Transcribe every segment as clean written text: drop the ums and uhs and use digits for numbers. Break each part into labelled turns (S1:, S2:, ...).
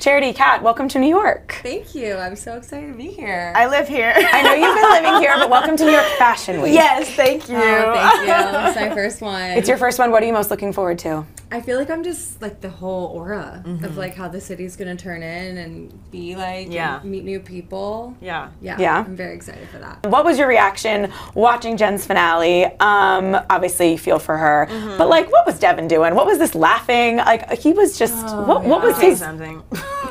S1: Charity, Kat, welcome to New York.
S2: Thank you. I'm so excited to be here.
S3: I live here.
S1: I know you've been living here, but welcome to New York Fashion Week.
S3: Yes, thank you.
S2: Oh, thank you. It's my first one.
S1: It's your first one. What are you most looking forward to?
S2: I feel like I'm just like the whole aura of like how the city's gonna turn in and be like, and meet new people.
S3: Yeah.
S2: I'm very excited for that.
S1: What was your reaction watching Jenn's finale? Obviously, you feel for her, but like, what was Devin doing? What was this laughing? Like, he was just. What was his?
S3: Something.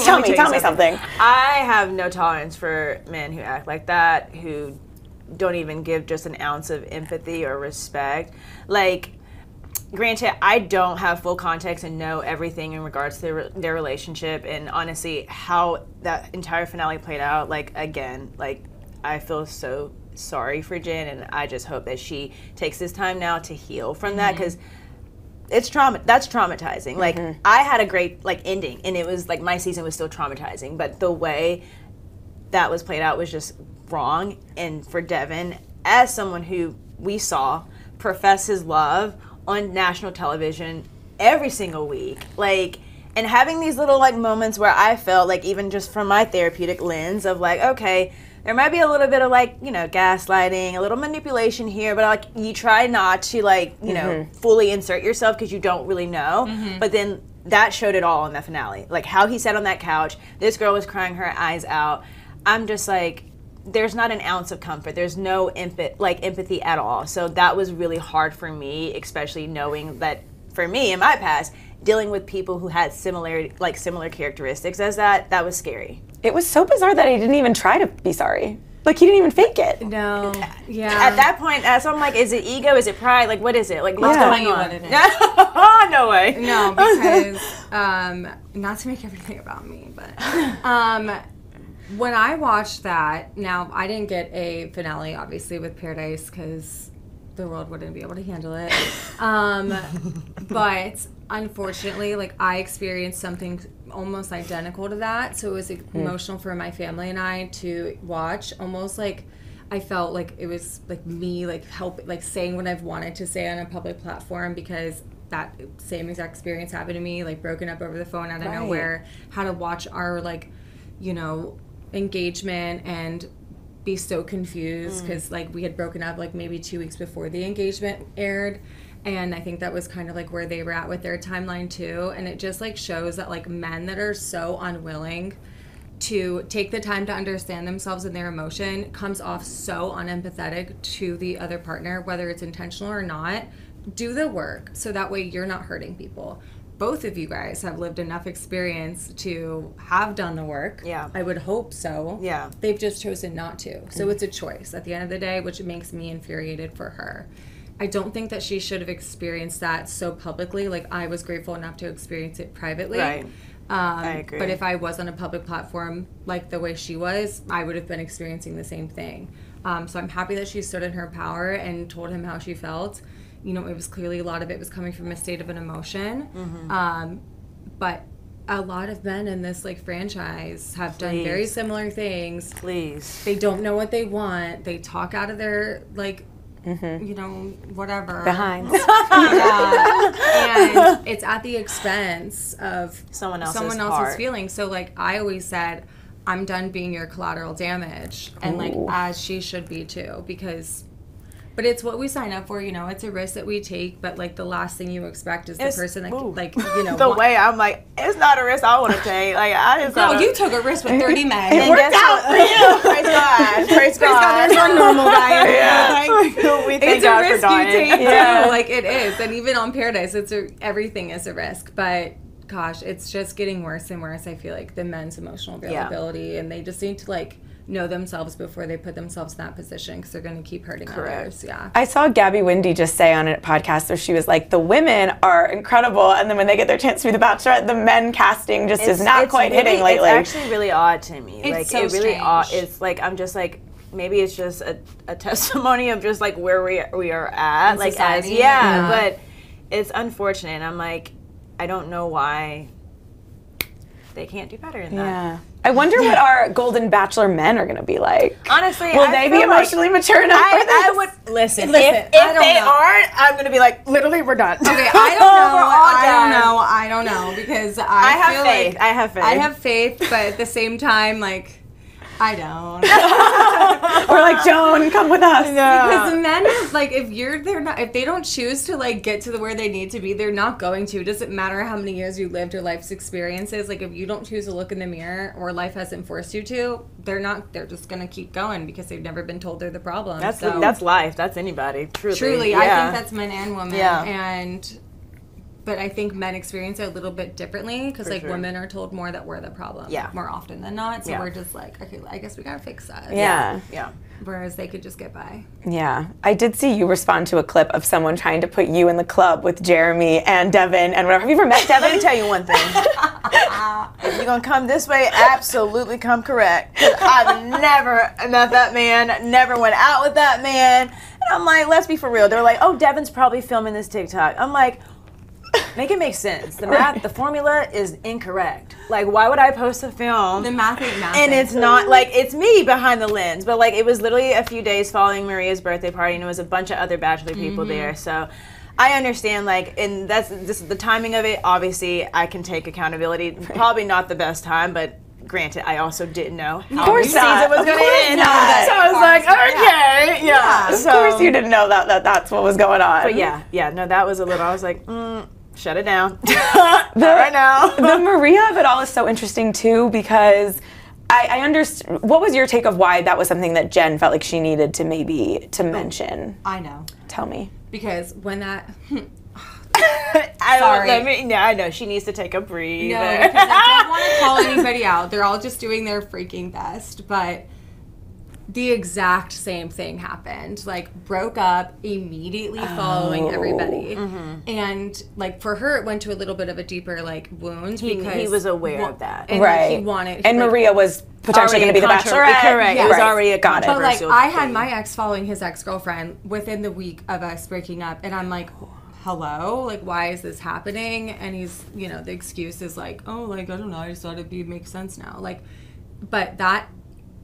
S1: Tell me something.
S3: I have no tolerance for men who act like that, who don't even give just an ounce of empathy or respect. Like, granted, I don't have full context and know everything in regards to their relationship, and honestly, how that entire finale played out, like, again, like, I feel so sorry for Jenn, and I just hope that she takes this time now to heal from that, because it's that's traumatizing. Like, I had a great, like, ending, and it was, like, my season was still traumatizing, but the way that was played out was just wrong. And for Devin, as someone who we saw profess his love on national television every single week, like, and having these little, like, moments where I felt like, even just from my therapeutic lens of like, okay, there might be a little bit of, like, you know, gaslighting, a little manipulation here, but like, you try not to, like, you know, fully insert yourself because you don't really know. But then that showed it all in the finale. Like, how he sat on that couch, this girl was crying her eyes out. I'm just like, there's not an ounce of comfort. There's no empathy at all. So that was really hard for me, especially knowing that for me in my past, dealing with people who had similar characteristics as that was scary.
S1: It was so bizarre that he didn't even try to be sorry. Like, he didn't even fake it.
S2: No. Yeah.
S3: At that point, so I'm like, is it ego? Is it pride? Like, what is it? Like, what's going on?
S2: What it is.
S3: No way.
S2: No, because not to make everything about me, but when I watched that, now I didn't get a finale, obviously, with Paradise because the world wouldn't be able to handle it. But unfortunately, like, I experienced something almost identical to that. So it was emotional for my family and I to watch. Almost like I felt like it was like me, like, saying what I've wanted to say on a public platform, because that same exact experience happened to me, like, broken up over the phone out of nowhere. How to watch our, like, you know, engagement and be so confused because like we had broken up like maybe 2 weeks before the engagement aired, and I think that was kind of like where they were at with their timeline too. And it just like shows that like men that are so unwilling to take the time to understand themselves and their emotion comes off so unempathetic to the other partner, whether it's intentional or not. Do the work so that way you're not hurting people. Both of you guys have lived enough experience to have done the work. Yeah. I would hope so. Yeah. They've just chosen not to. So it's a choice at the end of the day, which makes me infuriated for her. I don't think that she should have experienced that so publicly. Like, I was grateful enough to experience it privately. Right. I agree. But if I was on a public platform like the way she was, I would have been experiencing the same thing. So I'm happy that she stood in her power and told him how she felt. You know, it was clearly a lot of it was coming from a state of an emotion. But a lot of men in this, like, franchise have done very similar things. They don't know what they want. They talk out of their, like, you know, whatever.
S1: Behind.
S2: And it's at the expense of someone else's feelings. So, like, I always said, I'm done being your collateral damage. And, like, as she should be, too. Because... But it's what we sign up for, you know. It's a risk that we take, but, like, the last thing you expect is the person that, like, you know.
S3: The way I'm like, it's not a risk I want to take. Like, I just.
S2: No, you took a risk with 30 men.
S3: It worked out for you. Praise God. Praise God.
S2: There's one normal guy in there.
S3: Like, we thank God for dying.
S2: It's a risk you take, too. Like, it is. And even on Paradise, everything is a risk. But, gosh, it's just getting worse and worse, I feel like, the men's emotional availability. And they just need to, like, know themselves before they put themselves in that position, because they're going to keep hurting others. Yeah.
S1: I saw Gabby Windey just say on a podcast where she was like, the women are incredible, and then when they get their chance to be the Bachelorette, the men casting just is not quite hitting lately.
S3: It's actually really odd to me.
S2: It's
S3: like,
S2: so
S3: it really
S2: strange.
S3: odd. It's like, I'm just like, maybe it's just a testimony of just like where we are at.
S2: In
S3: like
S2: society.
S3: But it's unfortunate. I'm like, I don't know why. they can't do better than that.
S1: Yeah. I wonder what our Golden Bachelor men are going to be like.
S3: Honestly,
S1: will they be emotionally mature enough for this?
S3: I would listen. If
S2: I don't
S3: they
S2: know.
S3: aren't, I'm gonna be like, literally, we're done.
S2: Okay, I don't know because I
S3: have
S2: feel
S3: faith.
S2: like
S3: I have faith.
S2: I have faith, but at the same time, like, I don't.
S1: Or like, Joan, come with us.
S2: Because men, like, if they don't choose to like get to where they need to be, they're not going to. It doesn't matter how many years you lived or life's experiences. Like, if you don't choose to look in the mirror or life hasn't forced you to, they're just gonna keep going because they've never been told they're the problem.
S3: That's life. That's anybody. Truly.
S2: I think that's men and women.
S3: Yeah.
S2: But I think men experience it a little bit differently because, like,
S3: sure.
S2: women are told more that we're the problem more often than not. So we're just like, okay, I guess we gotta fix that.
S1: Yeah.
S2: Whereas they could just get by.
S1: Yeah. I did see you respond to a clip of someone trying to put you in the club with Jeremy and Devin and whatever. Have you ever met Devin?
S3: Let me tell you one thing. If you're gonna come this way, absolutely come correct. 'Cause I've never met that man, never went out with that man. And I'm like, let's be for real. They're like, oh, Devin's probably filming this TikTok. I'm like, make it make sense. The math, the formula is incorrect. Like, why would I post a film?
S2: The math ain't math.
S3: And it's not, like, it's me behind the lens. But, like, it was literally a few days following Maria's birthday party, and it was a bunch of other Bachelor people there. So I understand, like, and this is the timing of it. Obviously, I can take accountability. Probably not the best time, but granted, I also didn't know how the season was going to end. So I was like, okay, yeah.
S1: Of course you didn't know that's what was going on.
S3: But no, that was a little, I was like, shut it down. Right now.
S1: The Maria of it all is so interesting too because I understand. What was your take of why that was something that Jen felt like she needed to mention?
S2: I know.
S1: Tell me.
S2: Because when that...
S3: I know she needs to take a breather.
S2: No, because I don't want to call anybody out. They're all just doing their freaking best, but the exact same thing happened. Like, broke up immediately following everybody. And, like, for her, it went to a little bit of a deeper, like, wound because...
S3: He was aware of that.
S2: And
S1: right.
S2: Like, he wanted...
S1: And
S2: like,
S1: Maria was potentially going to be the Bachelorette.
S3: Correct.
S2: Yeah.
S3: It was
S2: Right.
S3: already a controversial
S2: But, like, I had
S3: thing.
S2: my ex following his ex-girlfriend within the week of us breaking up, and I'm like... hello, like, why is this happening? And he's, the excuse is like, oh, like, I don't know, I just thought it'd make sense now. Like, but that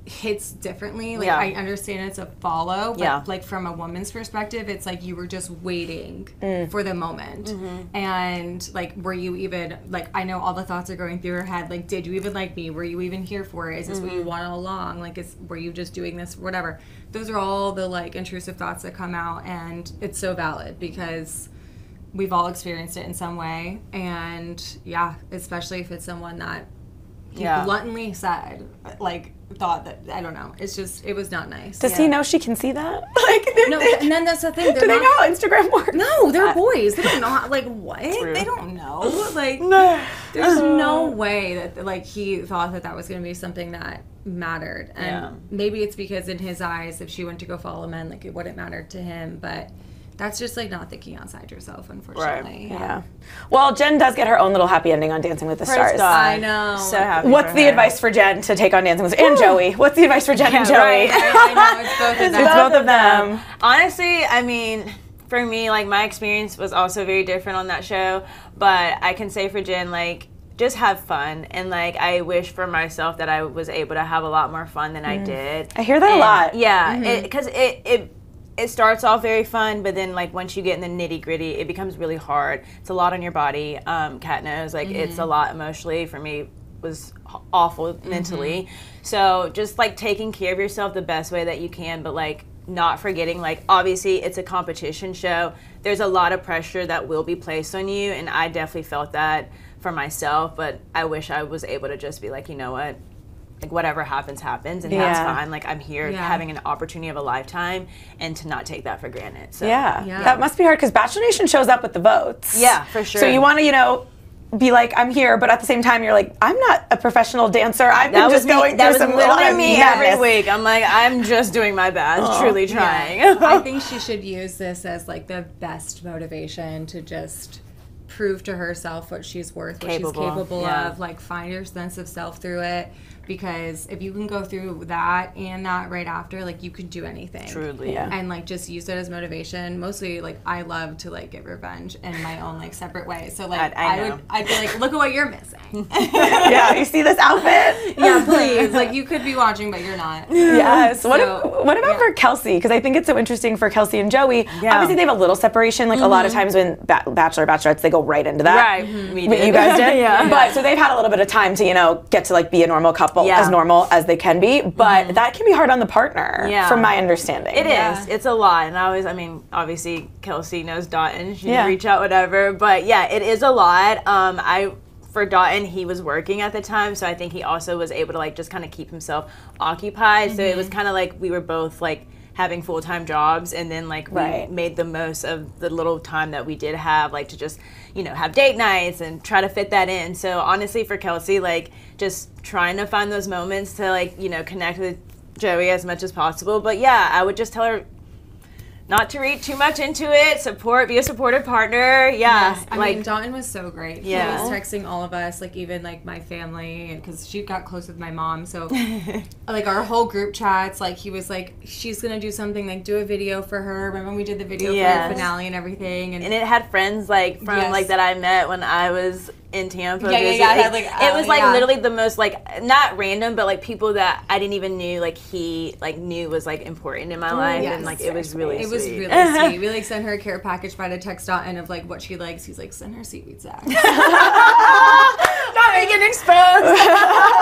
S2: hits differently. Like, I understand it's a follow, but like, from a woman's perspective, it's like you were just waiting for the moment. And, like, were you even, like, I know all the thoughts are going through your head, like, did you even like me? Were you even here for it? Is this what you want all along? Like, were you just doing this, whatever? Those are all the, like, intrusive thoughts that come out, and it's so valid because we've all experienced it in some way, and especially if it's someone that he bluntly said, like, thought that, I don't know, it was not nice.
S1: Does he know she can see that? Like,
S2: no, and then that's the thing.
S1: Do they know how Instagram works?
S2: No, they're boys. They don't know how, like, what?
S3: True.
S2: They don't know. Like, there's no way that, like, he thought that was going to be something that mattered. And maybe it's because in his eyes, if she went to go follow men, like, it wouldn't matter to him, but... that's just, like, not thinking outside yourself, unfortunately.
S1: Right. Yeah. Well, Jen does get her own little happy ending on Dancing with the Stars.
S2: I know.
S3: So happy.
S1: What's the advice for Jen to take on Dancing with the Stars? And Joey. What's the advice for Jen and Joey?
S2: Right. I know, it's both of them.
S1: It's both of them.
S3: Honestly, I mean, for me, like, my experience was also very different on that show, but I can say for Jen, like, just have fun. And, like, I wish for myself that I was able to have a lot more fun than I did.
S1: I hear that a lot.
S3: Yeah, because it starts off very fun, but then, like, once you get in the nitty gritty, it becomes really hard. It's a lot on your body. Kat knows, like, it's a lot emotionally. For me, it was awful mentally. So just, like, taking care of yourself the best way that you can, but, like, not forgetting, like, obviously it's a competition show. There's a lot of pressure that will be placed on you, and I definitely felt that for myself, but I wish I was able to just be like, you know what? Like, whatever happens, happens, and that's fine. Like, I'm here having an opportunity of a lifetime, and to not take that for granted. So
S1: that must be hard, because Bachelor Nation shows up with the votes.
S3: Yeah, for sure.
S1: So you want to, be like, I'm here, but at the same time, you're like, I'm not a professional dancer. I've been just going through some
S3: literally me every
S1: madness.
S3: week. I'm like, I'm just doing my best, truly trying.
S2: I think she should use this as, like, the best motivation to just prove to herself what she's worth, what
S3: Capable,
S2: she's capable
S3: yeah.
S2: of, like find her sense of self through it. Because if you can go through that and that right after, like you could do anything.
S3: Truly,
S1: Yeah.
S2: And like just use it as motivation. Mostly like I love to like get revenge in my own like separate way. So like I'd be like, look at what you're missing.
S1: Yeah, you see this outfit?
S2: Yeah, please. Like you could be watching, but you're not.
S1: Yes. What about
S2: yeah.
S1: for Kelsey? Because I think it's so interesting for Kelsey and Joey.
S3: Yeah.
S1: Obviously, they have a little separation. Like a lot of times when Bachelor, Bachelorettes, they go right into that.
S3: Right. We did.
S1: You guys did?
S3: Yeah.
S1: But so they've had a little bit of time to, get to like be a normal couple,
S3: Yeah.
S1: as normal as they can be. But that can be hard on the partner,
S3: Yeah.
S1: from my understanding.
S3: It
S2: Yeah.
S3: is. It's a lot. And obviously Kelsey knows Dotton. She
S1: Yeah.
S3: can reach out, whatever. But yeah, it is a lot. For Dotton, he was working at the time, so I think he also was able to like just kind of keep himself occupied. So it was kind of like we were both like having full-time jobs, and then like we
S1: Right.
S3: made the most of the little time that we did have, like to just have date nights and try to fit that in. So honestly, for Kelsey, like just trying to find those moments to like connect with Joey as much as possible. But yeah, I would just tell her not to read too much into it. Be a supportive partner. Yeah.
S2: Yes. I mean, Dotton was so great.
S3: Yeah.
S2: He was texting all of us, like even like my family, because she got close with my mom. So like our whole group chats, like he was like, she's gonna do something, like do a video for her. Remember when we did the video
S3: Yes.
S2: for the finale and everything? And
S3: it had friends like from
S2: Yes.
S3: like that I met when I was in Tampa.
S2: Yeah,
S3: visit.
S2: yeah.
S3: It was like
S2: yeah.
S3: literally the most like not random, but like people that I didn't even knew like he like knew was like important in my life,
S2: yes.
S3: and like it was really
S2: It was
S3: sweet.
S2: really sweet. We like sent her a care package by the text Dotton of like what she likes. He's like, send her seaweed snacks.
S3: Not getting exposed.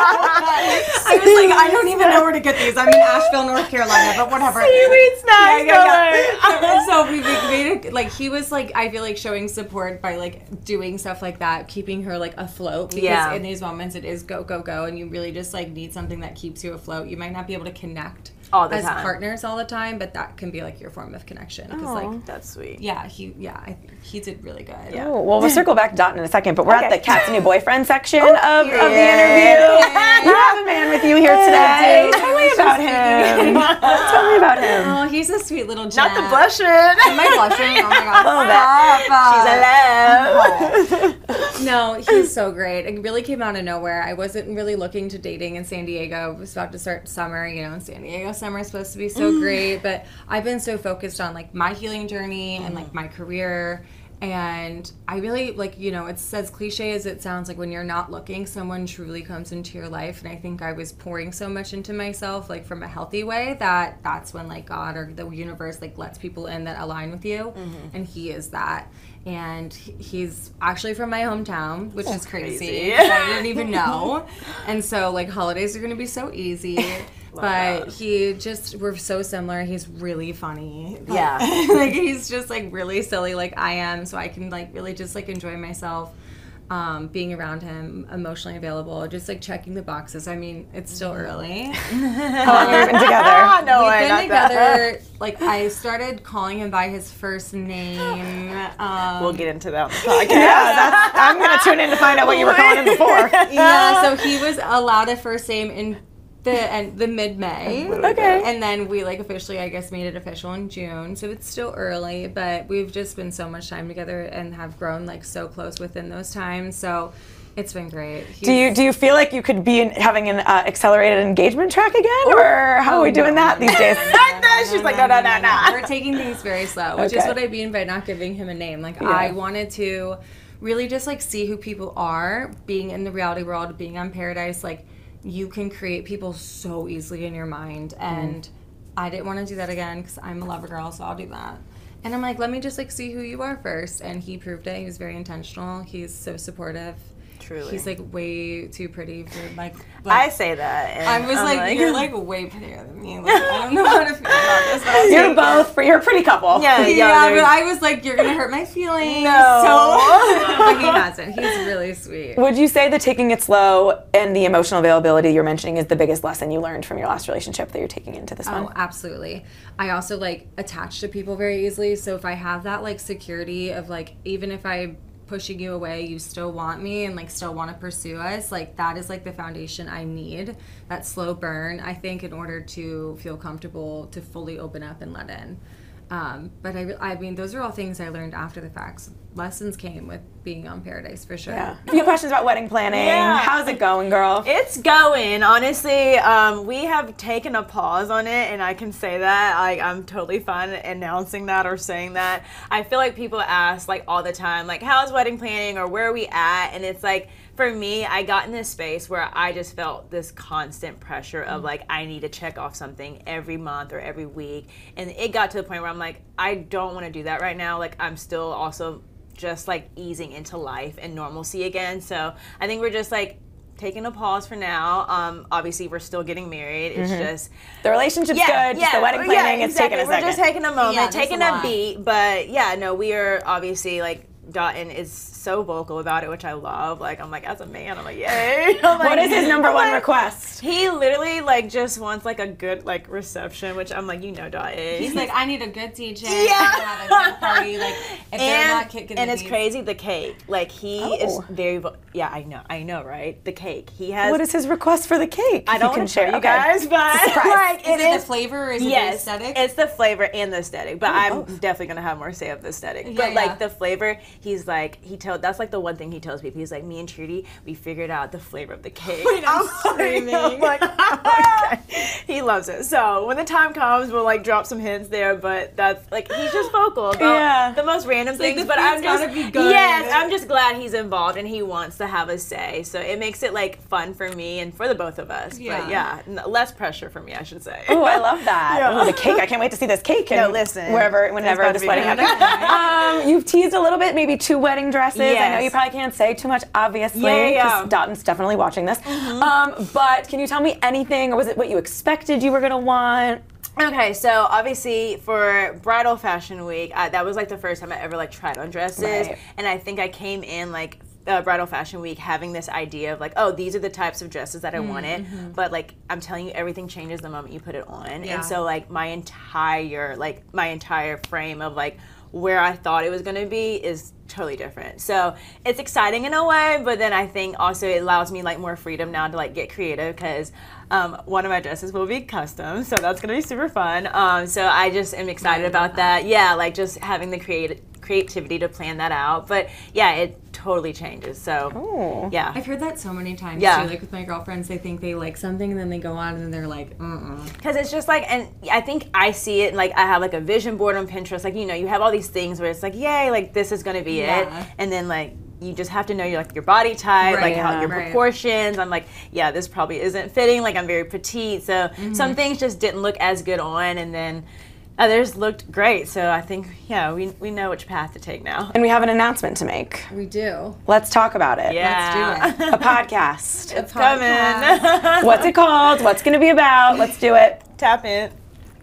S2: I was like, I don't even know where to get these. I'm in Asheville, North Carolina, but whatever.
S3: Seaweed snacks.
S2: Yeah. So we made it, like he was like, I feel like showing support by like doing stuff like that, keeping her like afloat, because
S3: Yeah.
S2: in these moments it is go, go, go, and you really just like need something that keeps you afloat. You might not be able to connect
S3: All the
S2: as
S3: time.
S2: partners all the time, but that can be like your form of connection. Because like,
S3: That's sweet.
S2: yeah, I think he did really good.
S3: Yeah.
S1: Oh, well, we'll circle back to Dotton in a second, but we're at
S3: Okay.
S1: the Cat's New Boyfriend section of the interview.
S2: Yeah.
S1: You have a man with you here today. Tell me about him. Tell me about him.
S2: Oh, he's a sweet little Jen.
S3: Not the blushing.
S2: Am I blushing? Oh my god.
S3: She's alive.
S2: No, he's so great. It really came out of nowhere. I wasn't really looking to dating in San Diego. It was about to start summer, in San Diego summer is supposed to be so great, but I've been so focused on like my healing journey and like my career. And I really like, it's as cliche as it sounds, like when you're not looking, someone truly comes into your life. And I think I was pouring so much into myself, like from a healthy way, that's when like God or the universe like lets people in that align with you. And he is that. And he's actually from my hometown, which is crazy. 'Cause I didn't even know. And so like holidays are going to be so easy. But we're so similar. He's really funny.
S3: Yeah.
S2: Like he's just like really silly like I am, so I can like really just like enjoy myself being around him, emotionally available, just like checking the boxes. I mean, it's still early.
S1: How long have you been together?
S3: No
S2: We've
S3: way,
S2: been
S3: not
S2: together,
S3: that.
S2: like I started calling him by his first name.
S3: We'll get into that on the podcast.
S1: Yeah, I'm going to tune in to find out what you were calling him before.
S2: Yeah, so he was allowed a first name in the mid-May.
S1: Okay.
S2: And then we like officially, I guess, made it official in June. So it's still early, but we've just spent so much time together and have grown like so close within those times. So it's been great.
S1: Do you feel like you could be having an accelerated engagement track again, or how are we doing that these days?
S3: She's like, no.
S2: We're taking things very slow, which is
S1: Okay.
S2: what I mean by not giving him a name. Like
S1: Yeah.
S2: I wanted to really just like see who people are, being in the reality world, being on Paradise, like you can create people so easily in your mind, and I didn't want to do that again because I'm a lover girl, so I'll do that. And I'm like, let me just like see who you are first, and he proved it. He was very intentional. He's so supportive.
S3: Truly.
S2: He's like way too pretty for like
S3: I say that. And
S2: I was
S3: I'm
S2: like, you're like way prettier than me. Like, I don't know how to feel about this. But I'll
S1: You're
S2: take
S1: both, you're a pretty couple.
S3: Yeah,
S2: yeah,
S3: there's-
S2: but I was like, you're gonna hurt my feelings.
S3: No.
S2: So, but he hasn't. He's really sweet.
S1: Would you say that taking it slow and the emotional availability you're mentioning is the biggest lesson you learned from your last relationship that you're taking into this
S2: Oh,
S1: one?
S2: absolutely. I also like attach to people very easily. So if I have that like security of like, even if I pushing you away, you still want me and like still want to pursue us, like that is like the foundation I need, that slow burn, I think, in order to feel comfortable to fully open up and let in. But I mean, those are all things I learned after the fact. lessons came with being on Paradise for sure.
S1: Yeah. A few questions about wedding planning.
S3: Yeah.
S1: How's it going, girl?
S3: It's going. Honestly, we have taken a pause on it, and I can say that. Like, I'm totally fine announcing that or saying that. I feel like people ask, like, all the time, like, how's wedding planning or where are we at? And it's like, for me, I got in this space where I just felt this constant pressure of, like, I need to check off something every month or every week. And it got to the point where I'm like, I don't want to do that right now. Like, I'm still also just like easing into life and normalcy again. So I think we're just like taking a pause for now. Obviously we're still getting married. It's just
S1: the relationship's good. Just the wedding planning is taking a second.
S3: We're just taking a moment, taking a
S2: lot.
S3: beat. But yeah, no, we are obviously like Dotton is so vocal about it, which I love. Like, I'm like, as a man, I'm like, yay. I'm like,
S1: what is his number one request?
S3: He literally like just wants like a good like reception, which I'm like, you know, Dotton.
S2: He's like, I need a good DJ.
S3: Yeah.
S2: I have a good party. Like, if they're not kicking
S3: and
S2: the
S3: it's
S2: beats.
S3: crazy, the cake. Like, he is very, yeah, I know, right? The cake. He has.
S1: What is his request for the cake?
S3: I don't want to share you guys, but like,
S2: Is it the flavor or is it the aesthetic?
S3: It's the flavor and the aesthetic, but I'm definitely gonna have more say of the aesthetic. But like the flavor, he's like, that's like the one thing he tells people. He's like, me and Trudy, we figured out the flavor of the cake.
S2: I'm screaming.
S3: I'm like, okay. He loves it. So when the time comes, we'll like drop some hints there. But that's like, he's just vocal about the most random things.
S2: Like,
S3: but I'm just
S2: be good.
S3: yes, I'm just glad he's involved and he wants to have a say. So it makes it like fun for me and for the both of us.
S2: Yeah.
S3: But yeah, less pressure for me, I should say.
S1: Oh, I love that.
S3: Yeah.
S1: Ooh, the cake. I can't wait to see this cake.
S3: No, listen.
S1: Whenever this wedding happens. You've teased a little bit, maybe 2 wedding dresses.
S3: Yes.
S1: I know you probably can't say too much, obviously,
S3: Yeah.
S1: because Dotton's definitely watching this. But can you tell me anything, or was it what you expected you were going to want?
S3: Okay, so obviously for bridal fashion week, that was like the first time I ever like tried on dresses,
S1: Right.
S3: and I think I came in like bridal fashion week having this idea of like, oh, these are the types of dresses that I wanted, but like I'm telling you, everything changes the moment you put it on, and so like my entire frame of like where I thought it was going to be is totally different. So it's exciting in a way, but then I think also it allows me like more freedom now to like get creative, because one of my dresses will be custom, so that's going to be super fun. So I just am excited about that. Yeah, like just having the creativity to plan that out. But yeah, it totally changes. So yeah,
S2: I've heard that so many times
S3: Yeah.
S2: too. Like with my girlfriends, they think they like something and then they go on and they're like,
S3: because it's just like, and I think I see it like I have like a vision board on Pinterest. Like, you know, you have all these things where it's like, yay, like this is going to be it, and then like you just have to know your body type, like how your proportions. I'm like, yeah, this probably isn't fitting. Like, I'm very petite, so some things just didn't look as good on, and then others looked great. So I think, yeah, we know which path to take now.
S1: And we have an announcement to make.
S2: we do.
S1: Let's talk about it.
S3: Yeah,
S2: Let's do it.
S1: A podcast.
S3: it's coming.
S1: What's it called? What's going to be about? Let's do it.
S3: Tap in.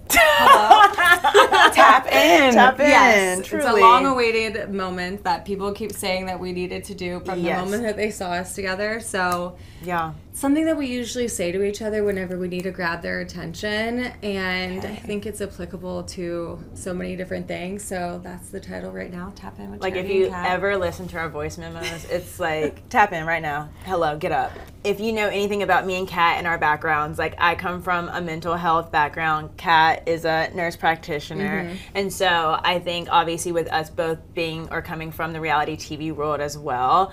S1: Tap in.
S3: Tap in.
S2: Yes,
S3: truly.
S2: it's a long-awaited moment that people keep saying that we needed to do from the moment that they saw us together. So
S3: Yeah.
S2: something that we usually say to each other whenever we need to grab their attention, and I think it's applicable to so many different things. So that's the title right now. Tap in with
S3: Like, if
S2: Charity
S3: you
S2: and Kat.
S3: ever listen to our voice memos, it's like, tap in right now. Hello, get up. If you know anything about me and Kat and our backgrounds, like, I come from a mental health background. Kat is a nurse practitioner. And so I think obviously with us both being or coming from the reality TV world as well,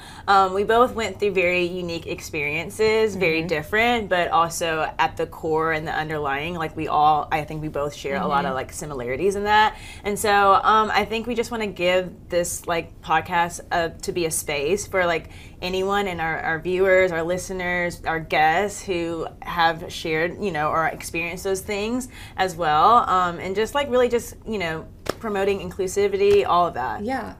S3: we both went through very unique experiences, very different, but also at the core and the underlying, like I think we both share a lot of like similarities in that. And so I think we just want to give this like podcast to be a space for like anyone and our viewers, our listeners, our guests who have shared, you know, or experienced those things as well. And just like really just, you know, promoting inclusivity, all of that.
S2: Yeah,